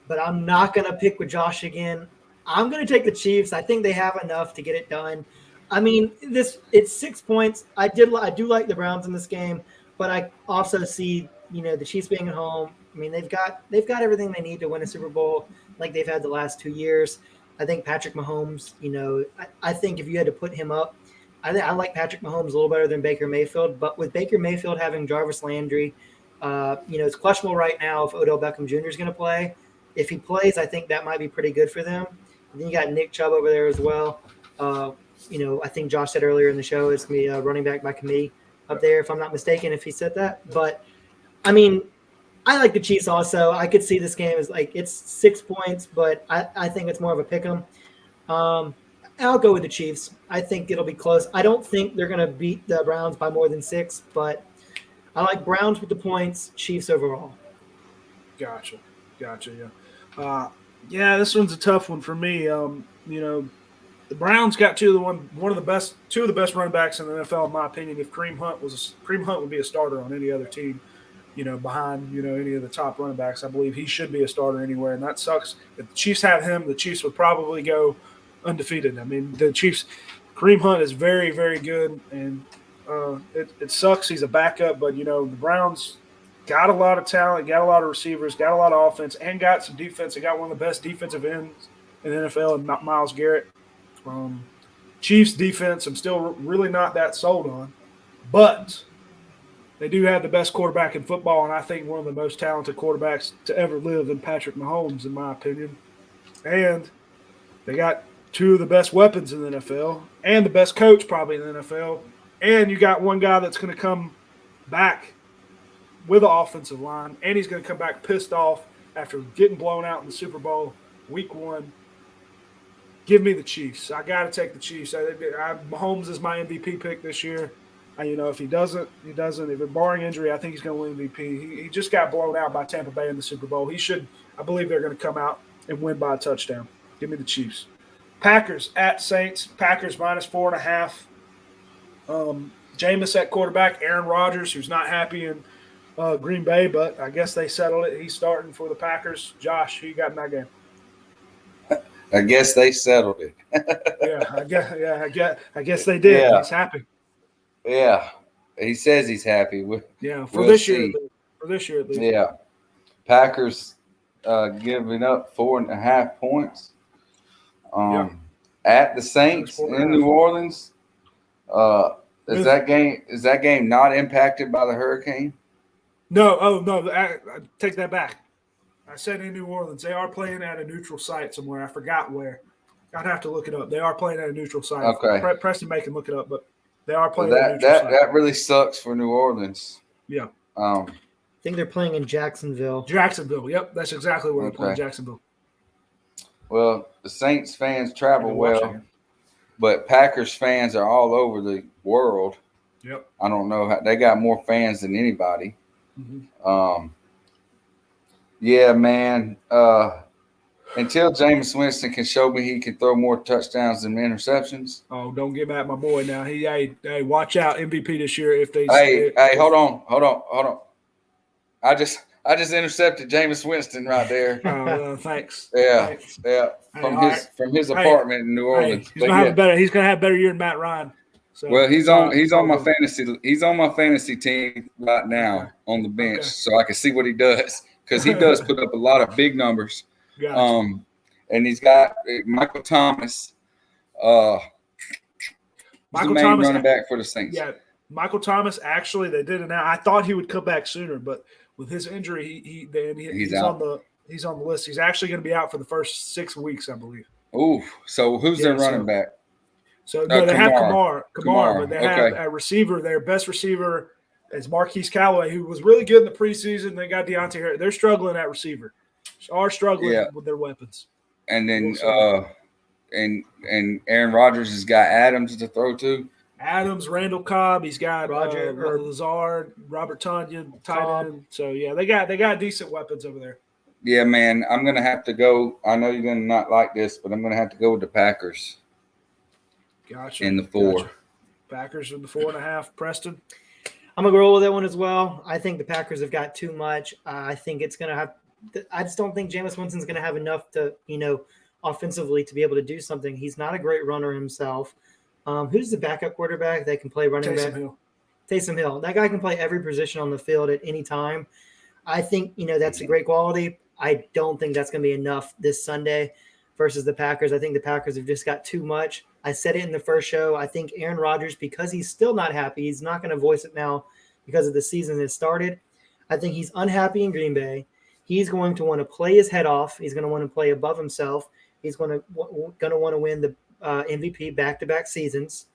but I'm not going to pick with Josh again. I'm going to take the Chiefs. I think they have enough to get it done. I mean, it's 6 points. I do like the Browns in this game, but I also see the Chiefs being at home. I mean, they've got everything they need to win a Super Bowl like they've had the last 2 years. I think Patrick Mahomes. I think if you had to put him up, I like Patrick Mahomes a little better than Baker Mayfield. But with Baker Mayfield having Jarvis Landry, it's questionable right now if Odell Beckham Jr. is going to play. If he plays, I think that might be pretty good for them. And then you got Nick Chubb over there as well. I think Josh said earlier in the show it's going to be a running back by committee up there, if I'm not mistaken, if he said that. But, I mean, I like the Chiefs also. I could see this game as it's 6 points, but I think it's more of a pick 'em. I'll go with the Chiefs. I think it'll be close. I don't think they're going to beat the Browns by more than 6, but I like Browns with the points, Chiefs overall. Gotcha. Yeah. This one's a tough one for me. The Browns got two of the best running backs in the NFL, in my opinion. If Kareem Hunt would be a starter on any other team, behind any of the top running backs, I believe he should be a starter anywhere, and that sucks. If the Chiefs have him, the Chiefs would probably go undefeated. I mean, the Chiefs, Kareem Hunt is very, very good, and it sucks he's a backup, but the Browns got a lot of talent, got a lot of receivers, got a lot of offense, and got some defense. They got one of the best defensive ends in the NFL, and Myles Garrett. Chiefs defense, I'm still really not that sold on, but they do have the best quarterback in football, and I think one of the most talented quarterbacks to ever live in Patrick Mahomes, in my opinion. And they got two of the best weapons in the NFL and the best coach probably in the NFL. And you got one guy that's going to come back with an offensive line, and he's going to come back pissed off after getting blown out in the Super Bowl week 1. Give me the Chiefs. I got to take the Chiefs. Mahomes is my MVP pick this year. If he doesn't, he doesn't. If barring injury, I think he's going to win MVP. He just got blown out by Tampa Bay in the Super Bowl. I believe they're going to come out and win by a touchdown. Give me the Chiefs. Packers at Saints. Packers -4.5. Jameis at quarterback. Aaron Rodgers, who's not happy in Green Bay, but I guess they settled it. He's starting for the Packers. Josh, who you got in that game? I guess they settled it. I guess they did. Yeah. He's happy. Yeah, he says he's happy. For we'll this see. year. For this year at least. Yeah, Packers giving up 4.5 points. At the Saints in New Orleans. Is that game not impacted by the hurricane? No. I take that back. I said in New Orleans. They are playing at a neutral site somewhere. I forgot where. I'd have to look it up. They are playing at a neutral site. Okay. Preston May can look it up, but they are playing at a neutral site. That really sucks for New Orleans. Yeah. I think they're playing in Jacksonville. Yep. That's exactly where they're playing, Jacksonville. Well, the Saints fans travel well, but Packers fans are all over the world. Yep. I don't know how they got more fans than anybody. Mm-hmm. Yeah, man. until Jameis Winston can show me he can throw more touchdowns than interceptions. Oh, don't get mad at my boy now. Hey, watch out, MVP this year if they. Hey, hold on. I just intercepted Jameis Winston right there. Thanks. Yeah, Thanks. yeah. From his apartment in New Orleans. He's gonna have a better year than Matt Ryan. So, well, he's on my fantasy team right now on the bench, so I can see what he does because he does put up a lot of big numbers. Gotcha. And he's got Michael Thomas. Michael the main Thomas running back for the Saints. Yeah, Michael Thomas. Actually, they did it now. I thought he would come back sooner, but with his injury, he's out. He's on the list. He's actually going to be out for the first 6 weeks, I believe. Ooh, so who's their running back? So no, they have Kamara, but they have a receiver. Their best receiver is Marquise Callaway, who was really good in the preseason. They got Deontay Harris. They're struggling at receiver. Are struggling with their weapons. And then and Aaron Rodgers has got Adams to throw to. Adams, Randall Cobb. He's got Lazard, Robert Tonyan, tight end. So yeah, they got decent weapons over there. Yeah, man, I'm gonna have to go. I know you're gonna not like this, but I'm gonna have to go with the Packers. Gotcha. In the 4. Gotcha. Packers in the 4.5. Preston. I'm gonna roll with that one as well. I think the Packers have got too much. I think it's gonna have. I just don't think Jameis Winston's gonna have enough to, offensively to be able to do something. He's not a great runner himself. Who's the backup quarterback that can play running back? Taysom Hill. That guy can play every position on the field at any time. I think that's a great quality. I don't think that's gonna be enough this Sunday versus the Packers. I think the Packers have just got too much. I said it in the first show. I think Aaron Rodgers, because he's still not happy, he's not going to voice it now because of the season has started. I think he's unhappy in Green Bay. He's going to want to play his head off. He's going to want to play above himself. He's going to want to win the MVP back-to-back seasons.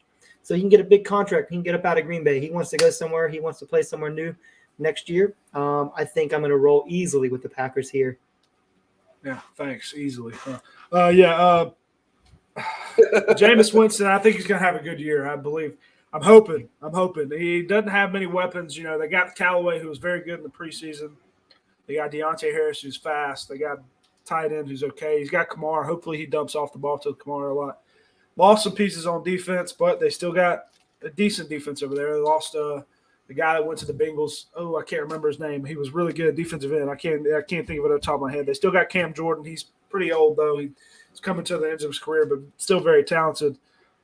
So he can get a big contract. He can get up out of Green Bay. He wants to go somewhere. He wants to play somewhere new next year. I think I'm going to roll easily with the Packers here. Yeah, thanks. Easily. Jameis Winston, I think he's going to have a good year. I believe. I'm hoping. He doesn't have many weapons. They got Callaway, who was very good in the preseason. They got Deontay Harris, who's fast. They got tight end, who's okay. He's got Kamara. Hopefully, he dumps off the ball to Kamara a lot. Lost some pieces on defense, but they still got a decent defense over there. They lost the guy that went to the Bengals. Oh, I can't remember his name. He was really good defensive end. I can't think of it off the top of my head. They still got Cam Jordan. He's pretty old though. He's coming to the end of his career, but still very talented.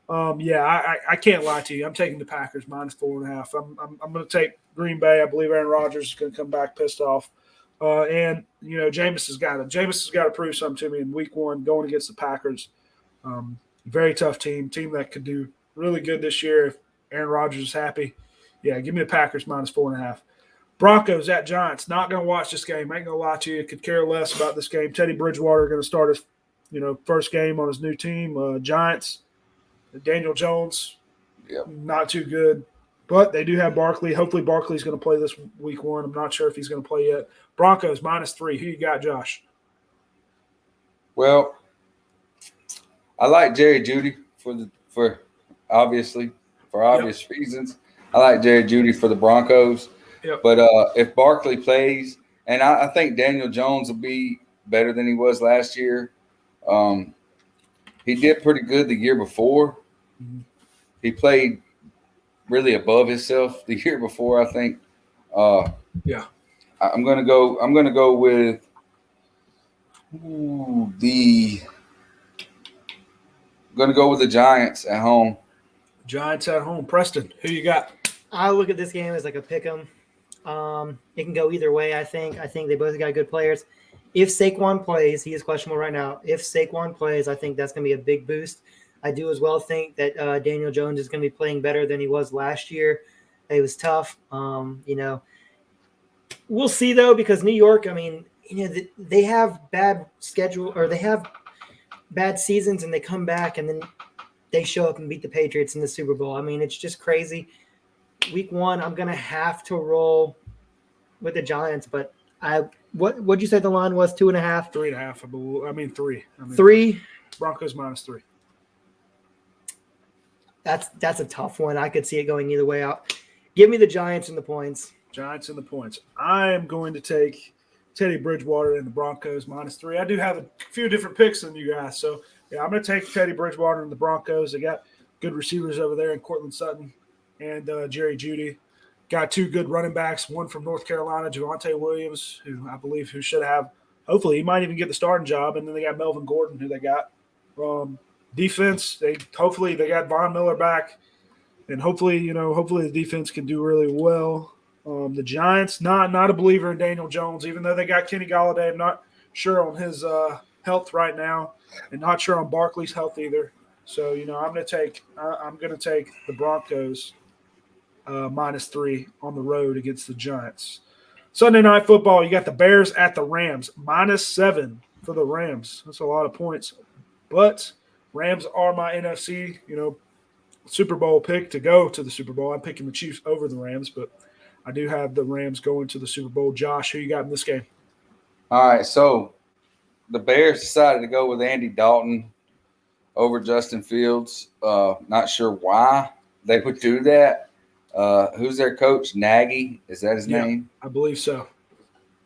I can't lie to you. I'm taking the Packers -4.5. I'm going to take Green Bay. I believe Aaron Rodgers is going to come back pissed off. Jameis has got to prove something to me in Week 1 going against the Packers. Very tough team that could do really good this year if Aaron Rodgers is happy. Yeah, give me the Packers -4.5. Broncos at Giants. Not going to watch this game. Ain't going to lie to you. Could care less about this game. Teddy Bridgewater going to start his first game on his new team. Giants. Daniel Jones, not too good. But they do have Barkley. Hopefully Barkley's going to play this Week 1. I'm not sure if he's going to play yet. Broncos -3. Who you got, Josh? Well, I like Jerry Jeudy for obvious reasons. I like Jerry Jeudy for the Broncos. Yep. But if Barkley plays, and I think Daniel Jones will be better than he was last year. He did pretty good the year before. Mm-hmm. He played really above himself the year before, I think. I'm gonna go with the Giants at home. Giants at home. Preston, who you got? I look at this game as like a pick 'em. It can go either way, I think. I think they both got good players. If Saquon plays, he is questionable right now. If Saquon plays, I think that's going to be a big boost. I do as well think that Daniel Jones is going to be playing better than he was last year. It was tough. We'll see, though, because New York, they have bad schedule or they have bad seasons and they come back and then they show up and beat the Patriots in the Super Bowl. It's just crazy. Week 1, I'm going to have to roll with the Giants, but what'd you say the line was? 2.5? 3.5. 3. 3? Broncos -3. That's a tough one. I could see it going either way out. Give me the Giants and the points. Giants and the points. I am going to take Teddy Bridgewater and the Broncos -3. I do have a few different picks than you guys. So, yeah, I'm going to take Teddy Bridgewater and the Broncos. They got good receivers over there in Cortland Sutton and Jerry Jeudy. Got two good running backs, one from North Carolina, Javonte Williams, who I believe should have – hopefully he might even get the starting job. And then they got Melvin Gordon, who they got. Defense, hopefully they got Von Miller back. And hopefully the defense can do really well. The Giants, not a believer in Daniel Jones, even though they got Kenny Golladay. I'm not sure on his health right now, and not sure on Barkley's health either. So I'm going to take the Broncos -3 on the road against the Giants. Sunday Night Football, you got the Bears at the Rams, -7 for the Rams. That's a lot of points, but Rams are my NFC Super Bowl pick to go to the Super Bowl. I'm picking the Chiefs over the Rams, but I do have the Rams going to the Super Bowl. Josh, who you got in this game? All right, so the Bears decided to go with Andy Dalton over Justin Fields. Not sure why they would do that. Who's their coach? Nagy, is that his name? I believe so.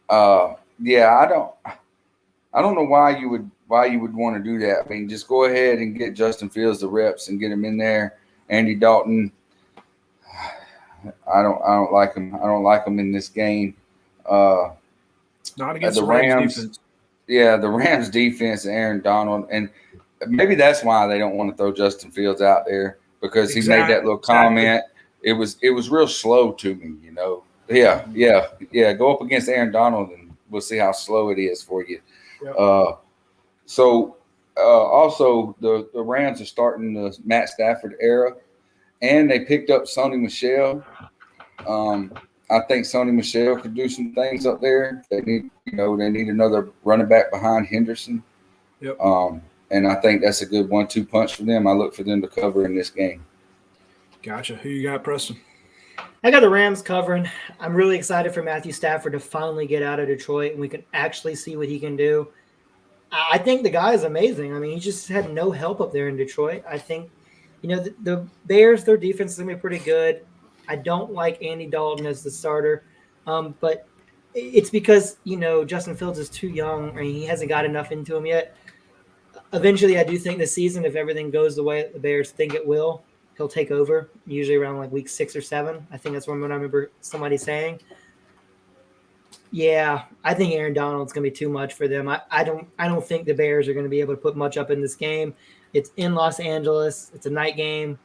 Yeah, I don't know why you would want to do that. I mean, just go ahead and get Justin Fields the reps and get him in there. Andy Dalton, I don't like him. I don't like him in this game. Not against the Rams defense. Yeah, the Rams defense, Aaron Donald, and maybe that's why they don't want to throw Justin Fields out there, because he made that little comment. It was real slow to me, Yeah. Go up against Aaron Donald, and we'll see how slow it is for you. Yep. Also, the Rams are starting the Matt Stafford era, and they picked up Sony Michel. I think Sony Michel could do some things up there. They need another running back behind Henderson. Yep. And I think that's a good 1-2 punch for them. I look for them to cover in this game. Gotcha. Who you got, Preston? I got the Rams covering. I'm really excited for Matthew Stafford to finally get out of Detroit, and we can actually see what he can do. I think the guy is amazing. I mean, he just had no help up there in Detroit. I think, the Bears, their defense is going to be pretty good. I don't like Andy Dalton as the starter, but it's because, Justin Fields is too young. I mean, he hasn't got enough into him yet. Eventually, I do think this season, if everything goes the way the Bears think it will, he'll take over, usually around like week 6 or 7. I think that's what I remember somebody saying. Yeah, I think Aaron Donald's going to be too much for them. I don't think the Bears are going to be able to put much up in this game. It's in Los Angeles. It's a night game.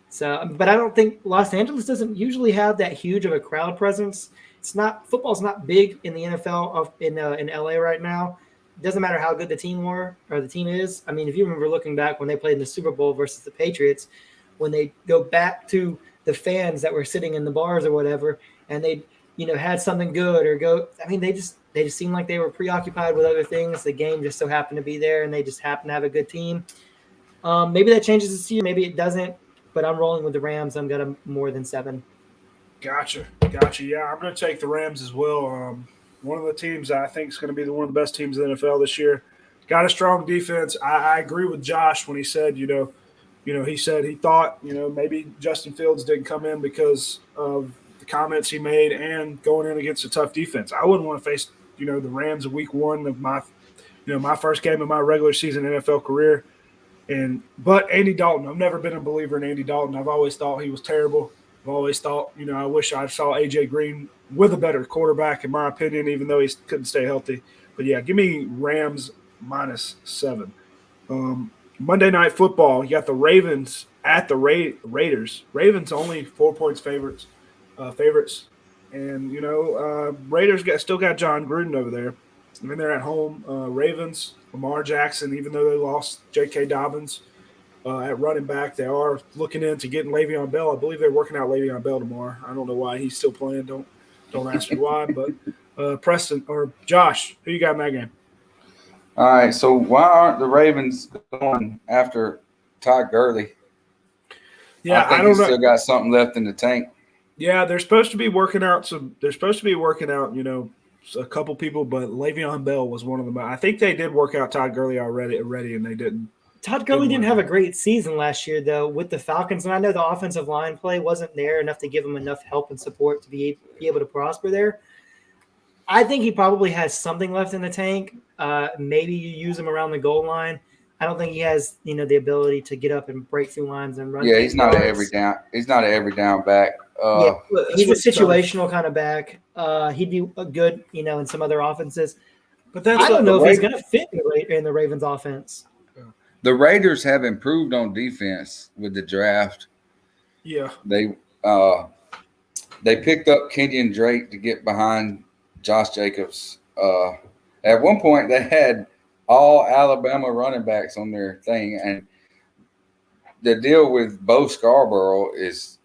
So, but I don't think Los Angeles doesn't usually have that huge of a crowd presence. Football's not big in the NFL in LA right now. It doesn't matter how good the team is. I mean, if you remember looking back when they played in the Super Bowl versus the Patriots, when they go back to the fans that were sitting in the bars or whatever, and they had something good or go. I mean, they just seemed like they were preoccupied with other things. The game just so happened to be there, and they just happened to have a good team. Maybe that changes this year. Maybe it doesn't. But I'm rolling with the Rams. I'm going to more than 7. Gotcha. Yeah, I'm going to take the Rams as well. One of the teams I think is going to be one of the best teams in the NFL this year. Got a strong defense. I agree with Josh when he said, he said he thought, maybe Justin Fields didn't come in because of the comments he made and going in against a tough defense. I wouldn't want to face, the Rams in week 1 of my first game of my regular season NFL career. But Andy Dalton, I've never been a believer in Andy Dalton. I've always thought he was terrible. I've always thought, I wish I saw A.J. Green with a better quarterback, in my opinion, even though he couldn't stay healthy. But, yeah, give me Rams -7. Monday Night Football, you got the Ravens at the Raiders. Ravens only 4 points favorites. And, Raiders still got John Gruden over there. I mean, they're at home. Ravens, Lamar Jackson, even though they lost J.K. Dobbins at running back, they are looking into getting Le'Veon Bell. I believe they're working out Le'Veon Bell tomorrow. I don't know why he's still playing. Don't ask me why. But Preston or Josh, who you got in that game? All right, so why aren't the Ravens going after Todd Gurley? Yeah, I think he's still got something left in the tank. Yeah, they're supposed to be working out a couple people, but Le'Veon Bell was one of them. I think they did work out Todd Gurley already, and they didn't. Todd Gurley didn't have a great season last year, though, with the Falcons. And I know the offensive line play wasn't there enough to give him enough help and support to be able to prosper there. I think he probably has something left in the tank. Maybe you use him around the goal line. I don't think he has, the ability to get up and break through lines and run. Yeah, he's not an every down. He's not an every down back. Yeah, he's a what's tough. situational kind of back. He'd be good, in some other offenses. But that's I don't know if he's Raiders- going to fit in the Ravens offense. The Raiders have improved on defense with the draft. Yeah. They picked up Kenyon Drake to get behind Josh Jacobs. At one point, they had all Alabama running backs on their thing, and the deal with Bo Scarborough is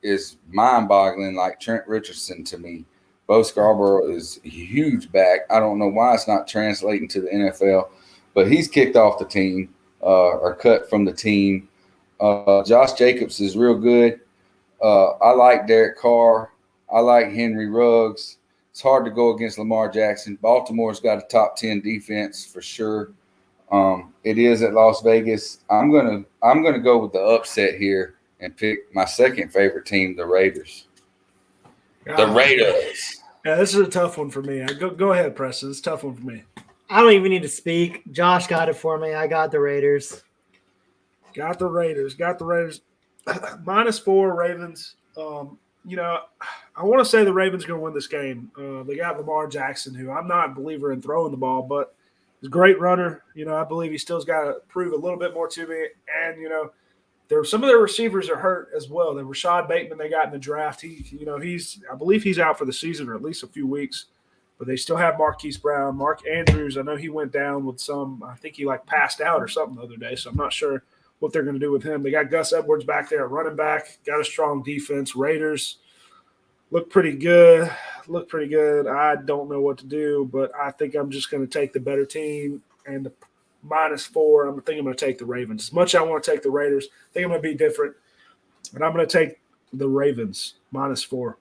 mind-boggling, like Trent Richardson to me. Bo Scarborough is a huge back. I don't know why it's not translating to the NFL, but he's kicked off the team or cut from the team. Josh Jacobs is real good. I like Derek Carr. I like Henry Ruggs. It's hard to go against Lamar Jackson. Baltimore's got a top 10 defense for sure. It is at Las Vegas. I'm gonna go with the upset here and pick my second favorite team, the Raiders. The Raiders. Yeah, this is a tough one for me. Go ahead, Preston. It's a tough one for me. I don't even need to speak. Josh got it for me. I got the Raiders. Got the Raiders. -4 Ravens. I want to say the Ravens are going to win this game. They got Lamar Jackson, who I'm not a believer in throwing the ball, but he's a great runner. I believe he still's got to prove a little bit more to me. And, some of their receivers are hurt as well. The Rashad Bateman they got in the draft, I believe he's out for the season or at least a few weeks. But they still have Marquise Brown. Mark Andrews, I know he went down with I think he passed out or something the other day, so I'm not sure what they're going to do with him. They got Gus Edwards back there at running back, got a strong defense. Raiders look pretty good. I don't know what to do, but I think I'm just going to take the better team and the -4. I'm going to take the Ravens. As much as I want to take the Raiders, I think I'm going to be different, and I'm going to take the Ravens -4.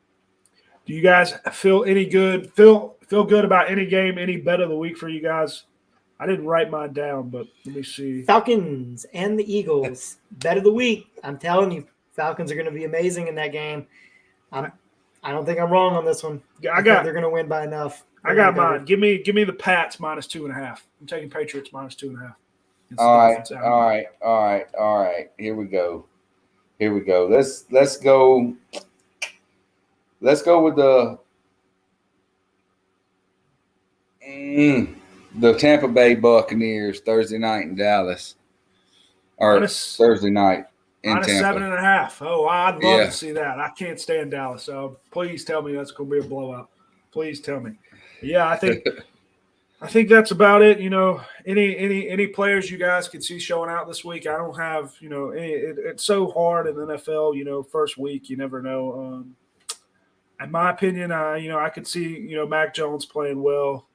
Do you guys feel any good? Feel good about any game, any bet of the week for you guys? I didn't write mine down, but let me see. Falcons and the Eagles. Bet of the week. I'm telling you, Falcons are going to be amazing in that game. I don't think I'm wrong on this one. I think they're going to win by enough. I got mine. Give me the Pats -2.5. I'm taking Patriots -2.5. All right. Here we go. Let's go. Let's go with the Tampa Bay Buccaneers Thursday night in Dallas, or Thursday night in Tampa. -7.5. Oh, I'd love to see that. I can't stand Dallas, so please tell me that's going to be a blowout. Please tell me. Yeah, I think that's about it. Any players you guys can see showing out this week? I don't have it's so hard in the NFL. First week you never know. In my opinion, I could see Mac Jones playing well.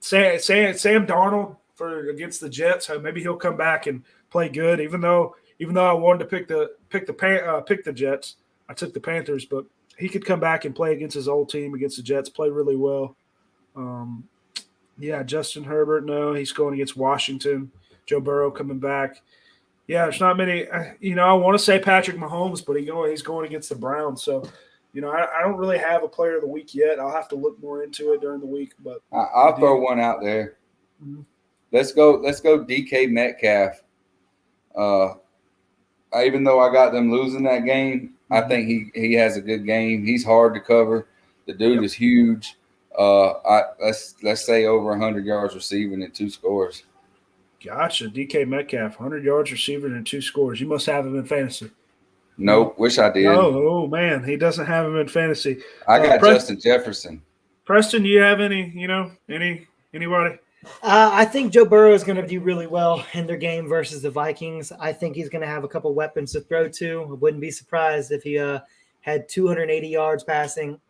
Sam Darnold against the Jets. Maybe he'll come back and play good. Even though I wanted to pick the Jets, I took the Panthers. But he could come back and play against his old team against the Jets. Play really well. Justin Herbert. No, he's going against Washington. Joe Burrow coming back. Yeah, there's not many. I want to say Patrick Mahomes, but he's going against the Browns. So. I don't really have a player of the week yet. I'll have to look more into it during the week. But I'll throw one out there. Mm-hmm. Let's go DK Metcalf. Even though I got them losing that game, I think he has a good game. He's hard to cover. The dude is huge. Let's say over 100 yards receiving and 2 scores. Gotcha. DK Metcalf, 100 yards receiving and 2 scores. You must have him in fantasy. Nope, wish I did. Oh man, he doesn't have him in fantasy. I got Justin Jefferson. Preston, do you have anybody? I think Joe Burrow is going to do really well in their game versus the Vikings. I think he's going to have a couple weapons to throw to. I wouldn't be surprised if he had 280 yards passing.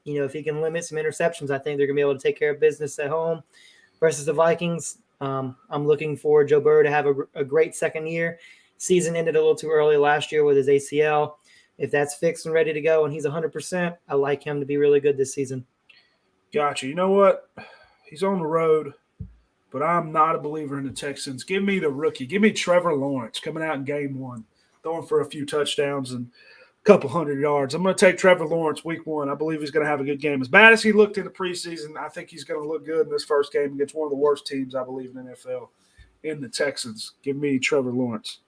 If he can limit some interceptions, I think they're going to be able to take care of business at home versus the Vikings. I'm looking for Joe Burrow to have a great second year. Season ended a little too early last year with his ACL. If that's fixed and ready to go and he's 100%, I like him to be really good this season. Gotcha. You know what? He's on the road, but I'm not a believer in the Texans. Give me the rookie. Give me Trevor Lawrence coming out in game 1, throwing for a few touchdowns and a couple hundred yards. I'm going to take Trevor Lawrence week 1. I believe he's going to have a good game. As bad as he looked in the preseason, I think he's going to look good in this first game against one of the worst teams, I believe, in the NFL, in the Texans. Give me Trevor Lawrence.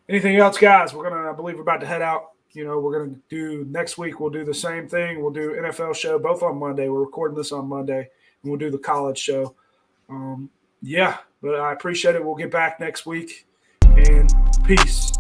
Anything else, guys? I believe we're about to head out. We're going to do next week. We'll do the same thing. We'll do NFL show both on Monday. We're recording this on Monday, and we'll do the college show. But I appreciate it. We'll get back next week, and peace.